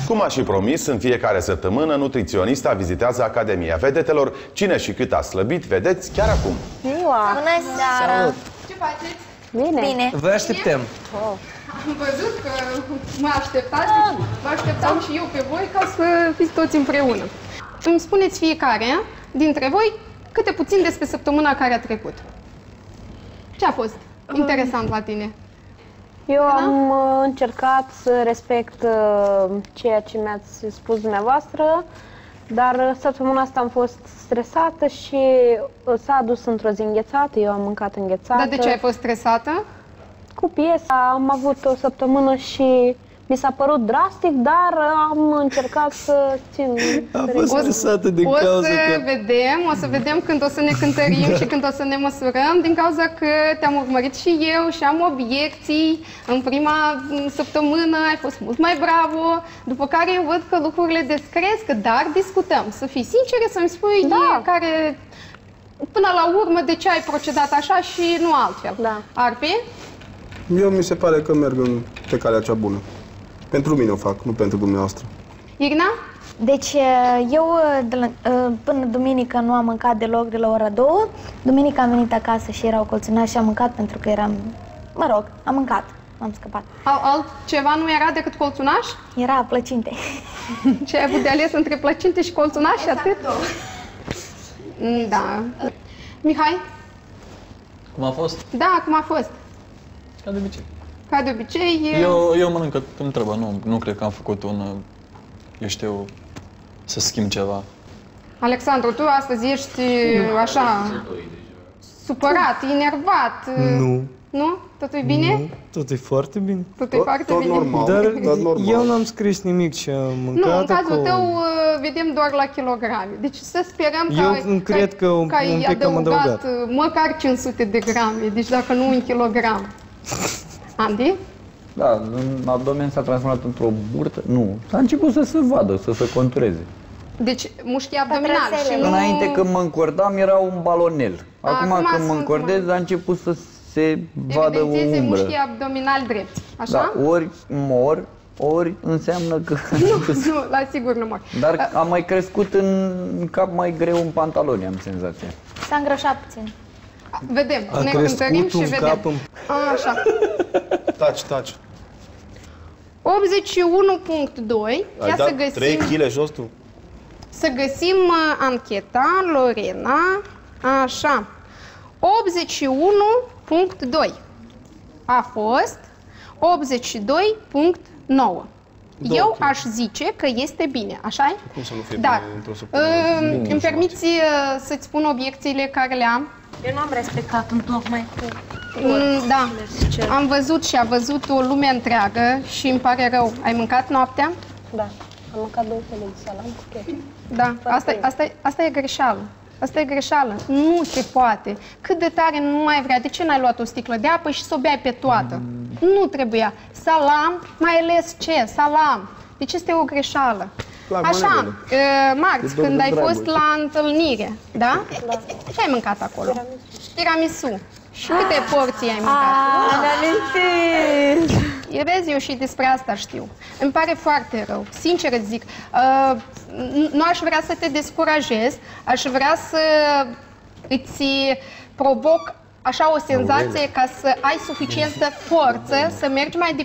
Cum a și promis, în fiecare săptămână, nutriționista vizitează Academia Vedetelor. Cine și cât a slăbit, vedeți chiar acum. Bună seara! Ce faceți? Bine! Bine! Vă așteptăm! Am văzut că mă așteptați, deci vă așteptam și eu pe voi ca să fiți toți împreună. Îmi spuneți fiecare dintre voi câte puțin despre săptămâna care a trecut. Ce a fost interesant la tine? Eu am încercat să respect ceea ce mi-ați spus dumneavoastră, dar săptămâna asta am fost stresată și s-a adus într-o zi înghețată, eu am mâncat înghețată. Dar de ce ai fost stresată? Cu piesa, am avut o săptămână și mi s-a părut drastic, dar am încercat să țin. Am fost stresată din cauza că... O să vedem când o să ne cântărim și când o să ne măsurăm, din cauza că te-am urmărit și eu și am obiecții. În prima săptămână ai fost mult mai bravo, după care eu văd că lucrurile descresc, dar discutăm. Să fii sinceră, să-mi spui care, până la urmă, de ce ai procedat așa și nu altfel. Da. Arpi? Eu mi se pare că merg pe calea cea bună. Pentru mine o fac, nu pentru dumneavoastră. Irina? Deci eu până duminică nu am mâncat deloc de la ora 2. Duminică am venit acasă și erau colțunași și am mâncat pentru că eram... Mă rog, am mâncat, m-am scăpat. Altceva nu era decât colțunaș? Era plăcinte. Ce ai avut de ales între plăcinte și colțunaș și atât? Da. Mihai? Cum a fost? Da, cum a fost? Ca de obicei. Ca de obicei... Eu mănânc cât îmi trebuie, nu cred că am făcut eu știu, să schimb ceva. Alexandru, tu astăzi ești așa, supărat, enervat. Nu. Nu? Totul e bine? Nu, tot e foarte bine. Totul e foarte bine? Normal, Dar normal. eu n-am scris nimic ce am mâncat. Nu, în cazul acolo. tău vedem doar la kilograme. Deci să sperăm că ai adăugat măcar 500 de grame, deci dacă nu un kilogram. Andy? Da, în abdomen s-a transformat într-o burtă. Nu, s-a început să se vadă, să se contureze. Deci mușchi abdominali și nu... Înainte când mă încordam era un balonel. Acum când mă încordez a început să se vadă o umbră. Mușchii abdominali drepți, așa? Da, ori mor, ori înseamnă că... Nu, la sigur nu mor. Dar am mai crescut în cap mai greu în pantaloni, am senzația. S-a îngrășat puțin. Vedem, A ne cântărim și vedem. cap în... Așa. Taci. 81.2. Ia să găsim... 3 kg jos tu? Să găsim ancheta, Lorena. Așa. 81.2. A fost 82.9. Eu aș zice că este bine, așa-i? Cum să nu fie Dar bine într-o săptămână? îmi permiți să-ți spun obiecțiile care le am? Eu nu am respectat întocmai cu... Da, am văzut și a văzut o lume întreagă și îmi pare rău. Ai mâncat noaptea? Da, am mâncat 2 felii de salam cu ketchup. Da, asta e greșeală. Asta e greșeală. Nu se poate. Cât de tare nu ai vrea. De ce n-ai luat o sticlă de apă și să o beai pe toată? Nu trebuia. Salam, mai ales ce? Salam. Deci este o greșeală. Așa, Marț, când ai fost la întâlnire, da? Ce ai mâncat acolo? Tiramisu. Și câte porții ai mâncat? Vezi, eu și despre asta știu. Îmi pare foarte rău, sincer îți zic. Nu aș vrea să te descurajez, aș vrea să îți provoc așa o senzație ca să ai suficientă forță să mergi mai departe.